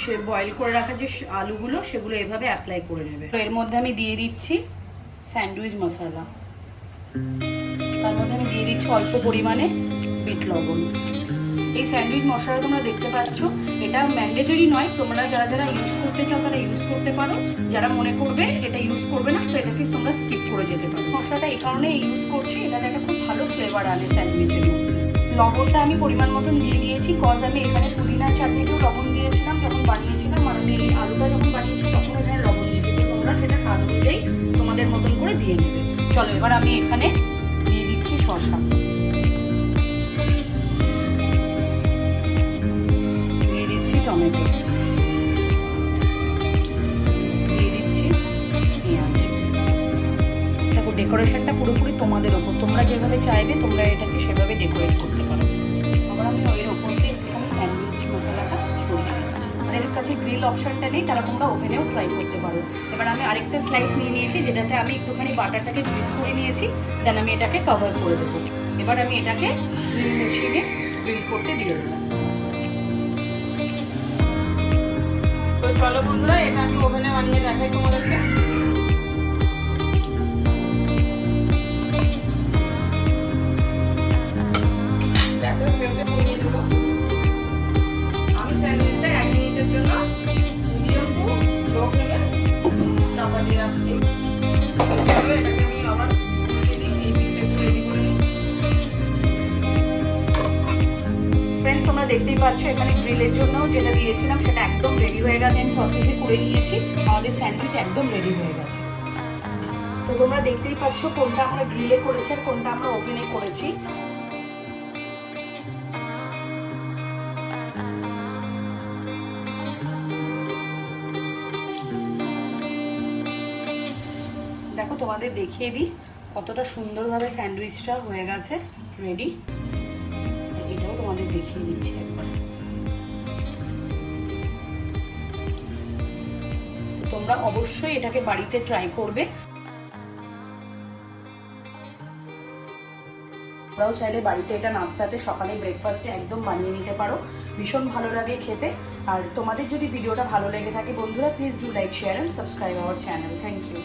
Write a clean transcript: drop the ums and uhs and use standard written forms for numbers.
সে boil করে রাখা যে আলুগুলো সেগুলো এভাবে অ্যাপ্লাই করে নেবে। তো এর মধ্যে আমি দিয়ে দিচ্ছি স্যান্ডউইচ মশলা, তার মধ্যে আমি দিয়ে দিচ্ছি অল্প পরিমাণে বিট লবণ। এই স্যান্ডউইচ মশলা তোমরা দেখতে পাচ্ছ, এটা ম্যান্ডেটরি নয়, তোমরা যারা যারা ইউজ করতে চাও তারা ইউজ করতে পারো, যারা মনে করবে এটা ইউজ করবে না তো এটাকে তোমরা স্কিপ করে যেতে পারো। মশলাটা এই কারণে ইউজ করছি, এটাতে একটা খুব ভালো ফ্লেভার আনে স্যান্ডউইচের মধ্যে। লবণটা আমি পরিমাণ মতন দিয়ে দিয়েছি, কজ আমি এখানে পুদিনা চাটনিতেও লবণ দিয়েছিলাম যখন বানিয়েছিলাম, আর আমি এই আলুটা যখন বানিয়েছি তখন এখানে লবণ দিয়েছি। তো তোমরা সেটা স্বাদ অনুযায়ী তোমাদের মতন করে দিয়ে নেবে। চলো এবার আমি এখানে দিয়ে দিচ্ছি শসা, দিয়ে দিচ্ছি টমেটো, দিয়ে দিচ্ছি পেঁয়াজ। দেখো ডেকোরেশনটা পুরোপুরি তোমাদের ওপর, তোমরা যেভাবে চাইবে তোমরা এটাকে সেভাবে ডেকোরেট করতে পারো। আবার আমি ওর ওপর দিয়ে একটুখানি স্যান্ডউইচ মশলাটা ছড়িয়ে দিচ্ছি। যাদের কাছে গ্রিল অপশনটা নেই তারা তোমরা ওভেনেও ট্রাই করতে পারো। এবার আমি আরেকটা স্লাইস নিয়ে নিয়েছি যেটাতে আমি একটুখানি বাটারটাকে গ্রিস করে নিয়েছি, দেন আমি এটাকে কভার করে দেবো। এবার আমি এটাকে গ্রিল মেশিনে গ্রিল করতে দিয়ে দেবো। তো চলো বন্ধুরা, এটা আমি ওভেনে বানিয়ে দেখাই তোমাদেরকে। গ্যাসের ফ্লেমটা কমিয়ে দেবো। আমি স্যান্ডউইচটা 1 মিনিটের জন্য মিডিয়াম টু লো ফ্লেমে চাপা দিয়ে রাখছি। চলো এটাকে আমি আবার এই পিঠটা একটু রেডি করে নিই। ফ্রেন্ডস তোমরা দেখতেই পাচ্ছ এখানে গ্রিলের জন্য যেটা দিয়েছিলাম সেটা একদম রেডি হয়ে গেছে। আমি প্রসেসে করে নিয়েছি, আমাদের স্যান্ডউইচ একদম রেডি হয়ে গেছে। তো তোমরা দেখতেই পাচ্ছ কোনটা আমরা গ্রিলে করেছি আর কোনটা আমরা ওভেনে করেছি। দেখো তোমাদের দেখিয়ে দিই কতটা সুন্দরভাবে স্যান্ডউইচটা হয়ে গেছে রেডি। এটাও তোমাদের দেখিয়ে দিচ্ছি একবার। তো তোমরা অবশ্যই এটাকে বাড়িতে ট্রাই করবে। তোমরাও চাইলে বাড়িতে এটা নাস্তাতে সকালে ব্রেকফাস্টে একদম বানিয়ে নিতে পারো, ভীষণ ভালো লাগে খেতে। আর তোমাদের যদি ভিডিওটা ভালো লেগে থাকে বন্ধুরা, please do like, share and subscribe our channel. Thank you.